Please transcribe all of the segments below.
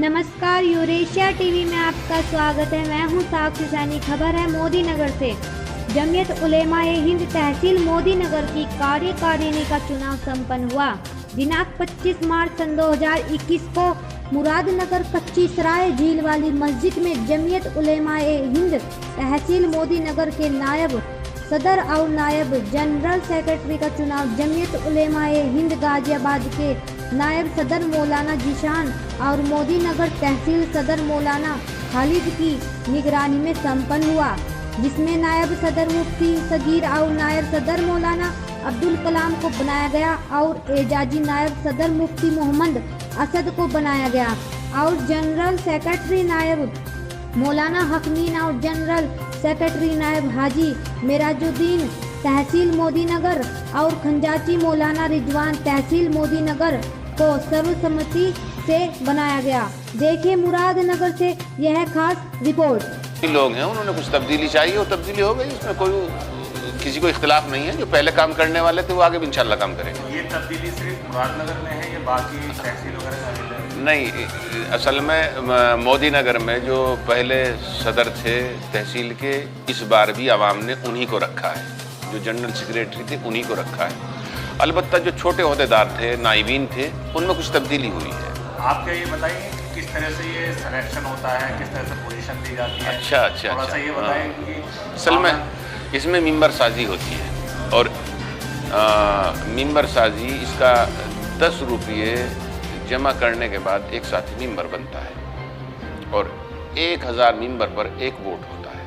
नमस्कार, Eurasia TV में आपका स्वागत है। मैं हूं साक्षी सैनी। खबर है मोदी नगर से। जमीयत उलेमाए हिंद तहसील मोदी नगर की कार्यकारिणी का चुनाव संपन्न हुआ। दिनांक 25 मार्च सन 2021 को मुरादनगर कच्ची सराय झील वाली मस्जिद में जमीयत उलेमाए हिंद तहसील मोदी नगर के नायब सदर और नायब जनरल सेक्रेटरी का चुनाव जमीयत उलेमाए हिंद गाजियाबाद के नायब सदर मौलाना जीशान और मोदी नगर तहसील सदर मौलाना खालिद की निगरानी में संपन्न हुआ, जिसमें नायब सदर मुफ्ती सगीर और नायब सदर मौलाना अब्दुल कलाम को बनाया गया और एजाजी नायब सदर मुफ्ती मोहम्मद असद को बनाया गया और जनरल सेक्रेटरी नायब मौलाना हकमीन और जनरल सेक्रेटरी नायब हाजी मेराजुद्दीन तहसील मोदी नगर और खंजाची मौलाना रिजवान तहसील मोदी नगर को सर्वसम्मति से बनाया गया। देखिए मुरादनगर से यह खास रिपोर्ट। लोग हैं, उन्होंने कुछ तब्दीली चाहिए, वो तब्दीली हो गई, इसमें कोई किसी को इख्तिलाफ नहीं है। जो पहले काम करने वाले थे वो आगे भी इंशाल्लाह काम करेंगे। ये तब्दीली सिर्फ मुरादनगर में है या बाकी तहसील वगैरह में? नहीं, असल में मोदी नगर में जो पहले सदर थे तहसील के, इस बार भी आवाम ने उन्हीं को रखा है। जो जनरल सेक्रेटरी थे उन्हीं को रखा है। अलबत्ता जो छोटे ओहदेदार थे, नाइबीन थे, उनमें कुछ तब्दीली हुई है। आप क्या ये बताइए किस तरह से ये सिलेक्शन होता है, किस तरह से पोजीशन दी जाती है? अच्छा। थोड़ा सा ये बताएं कि असल में इसमें मिंबर साजी होती है और मिंबर साजी इसका 10 रुपये जमा करने के बाद एक साथी मिंबर बनता है और 1000 मिंबर पर एक वोट होता है।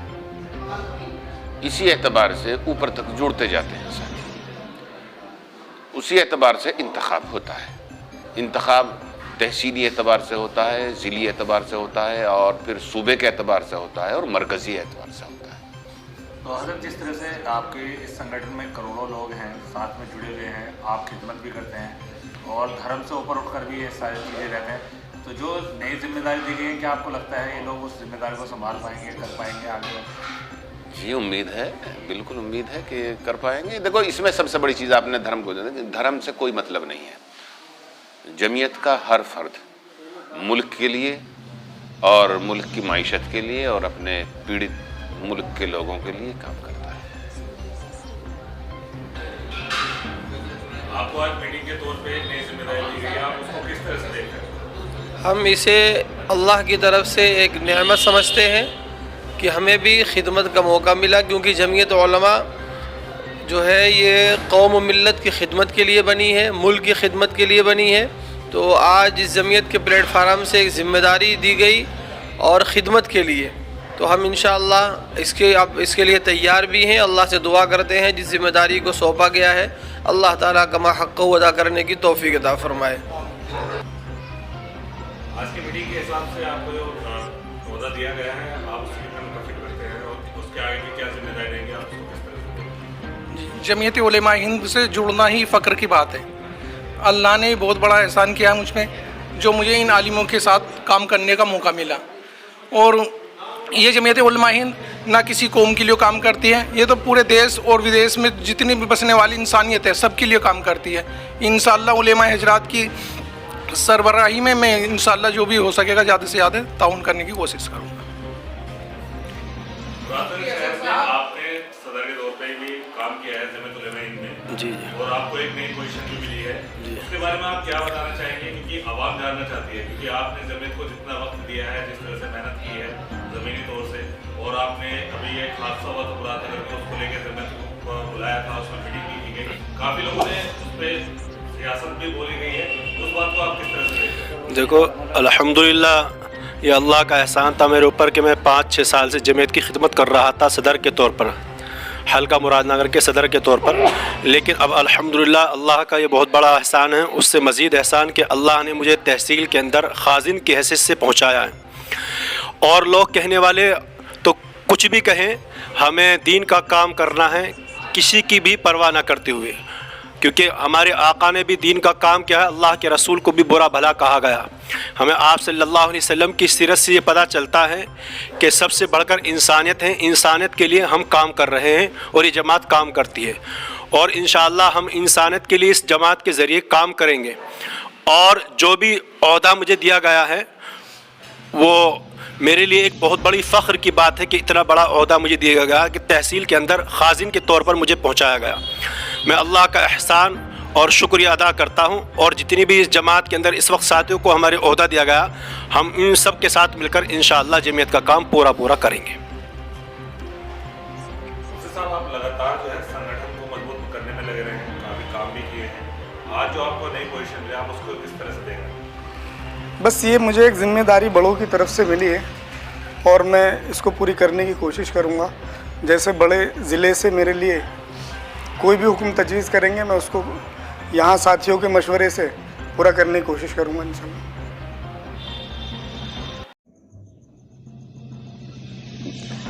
इसी एतबार से ऊपर तक जुड़ते जाते हैं साथी। उसी एतबार से इंतखाब होता है। इंतखाब तहसीली एतबार से होता है, ज़िली एतबार से होता है और फिर सूबे के एतबार से होता है और मरकज़ी एतबार से होता है। तो हज़रत जिस तरह से आपके इस संगठन में करोड़ों लोग हैं, साथ में जुड़े हुए हैं, आप खिदमत भी करते हैं और धर्म से ऊपर उठकर भी ये सारी चीज़ें रहते हैं, तो जो नई जिम्मेदारी दी गई है, क्या आपको लगता है ये लोग उस जिम्मेदारी को संभाल पाएंगे, कर पाएंगे आगे? जी उम्मीद है, बिल्कुल उम्मीद है कि कर पाएंगे। देखो इसमें सबसे बड़ी चीज़ आपने धर्म को जाना, धर्म से कोई मतलब नहीं है। जमीयत का हर फर्द मुल्क के लिए और मुल्क की माइशत के लिए और अपने पीड़ित मुल्क के लोगों के लिए काम करता है। आपको आज मीटिंग के तौर पे नई जिम्मेदारी दी गई है, आप उसको किस तरह से देखते हैं? हम इसे अल्लाह की तरफ से एक नेमत समझते हैं कि हमें भी खिदमत का मौका मिला, क्योंकि जमीयत उलमा जो है ये कौम व मिल्लत की खिदमत के लिए बनी है, मुल्क की खिदमत के लिए बनी है। तो आज इस जमीयत के प्लेटफार्म से एक ज़िम्मेदारी दी गई और ख़िदमत के लिए, तो हम इंशाअल्लाह इसके लिए तैयार भी हैं। अल्लाह से दुआ करते हैं जिस ज़िम्मेदारी को सौंपा गया है अल्लाह ताला कमा हक़्क़हू अदा करने की तौफ़ीक़ अता फरमाए। आज की मीटिंग के हिसाब से आपको जो ओहदा दिया गया है, आप उसकी कितना फिट करते हैं और उसके आगे की क्या जिम्मेदारी देंगे, आप उसको किस तरह से? जमीयत उलेमा हिंद से जुड़ना ही फ़ख्र की बात है। अल्लाह ने बहुत बड़ा एहसान किया मुझ में, जो मुझे इन आलिमों के साथ काम करने का मौका मिला। और ये जमीयत उलेमा हिंद ना किसी कौम के लिए काम करती है, ये तो पूरे देश और विदेश में जितनी भी बसने वाली इंसानियत है सबके लिए काम करती है। इंशाअल्लाह उलेमा हजरात की सरबराही में मैं इंशाअल्लाह जो भी हो सकेगा ज़्यादा से ज़्यादा ताउन करने की कोशिश करूँगा। आपने सदर के तौर पे भी काम किया है जमीयत उलेमा हिंद में जी और आपको एक नई पोजीशन भी मिली है, उसके बारे में आप क्या बताना चाहेंगे? क्योंकि आवाम जानना चाहती है, क्योंकि आपने जमीयत को जितना वक्त दिया है, जिस तरह से मेहनत की है ज़मीनी तौर से, और आपने अभी एक हादसा हुआ तो मुरादनगर में उसको लेकर जमीयत को बुलाया था, उसमें मीटिंग भी की गई, काफ़ी लोगों ने उस पर सियासत भी बोली गई है, उस बात को आप किस तरह से देखते हैं? देखो अल्हम्दुलिल्लाह ये अल्लाह का एहसान था मेरे ऊपर कि मैं 5-6 साल से जमीयत की खिदमत कर रहा था सदर के तौर पर, हल्का मुरादनगर के सदर के तौर पर। लेकिन अब अल्हम्दुलिल्लाह अल्लाह का ये बहुत बड़ा एहसान है, उससे मज़ीद एहसान कि अल्लाह ने मुझे तहसील के अंदर खाजिन की हैसियत से पहुँचाया है। और लोग कहने वाले तो कुछ भी कहें, हमें दीन का काम करना है किसी की भी परवाह ना करते हुए, क्योंकि हमारे आका ने भी दीन का काम किया है, अल्लाह के रसूल को भी बुरा भला कहा गया। हमें आप सल्लल्लाहु अलैहि वसल्लम की सीरत से ये पता चलता है कि सबसे बढ़कर इंसानियत है, इंसानियत के लिए हम काम कर रहे हैं और ये जमात काम करती है और इंशाअल्लाह हम इंसानियत के लिए इस जमात के ज़रिए काम करेंगे। और जो भी ओहदा मुझे दिया गया है वो मेरे लिए एक बहुत बड़ी फ़ख्र की बात है कि इतना बड़ा ओहदा मुझे दिया गया कि तहसील के अंदर खाजिन के तौर पर मुझे पहुंचाया गया। मैं अल्लाह का एहसान और शुक्रिया अदा करता हूं, और जितनी भी इस जमात के अंदर इस वक्त साथियों को हमारे ओहदा दिया गया, हम इन सब के साथ मिलकर इंशाअल्लाह जमीयत का काम पूरा करेंगे। मुफ्ती साहब, आप लगातार जो है संगठन को मजबूत करने में लगे रहे हैं, काफ़ी काम भी किए हैं। आज जो आपको नई पोजीशन मिली, आप उसको किस तरह से देखें? बस ये मुझे एक ज़िम्मेदारी बड़ों की तरफ से मिली है और मैं इसको पूरी करने की कोशिश करूँगा। जैसे बड़े ज़िले से मेरे लिए कोई भी हुक्म तजवीज़ करेंगे, मैं उसको यहाँ साथियों के मशवरे से पूरा करने की कोशिश करूँगा इंशाल्लाह।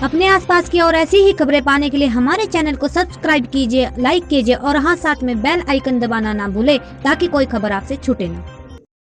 अपने आसपास की और ऐसी ही खबरें पाने के लिए हमारे चैनल को सब्सक्राइब कीजिए, लाइक कीजिए और हाँ साथ में बेल आइकन दबाना ना भूले ताकि कोई खबर आपसे छूटे ना।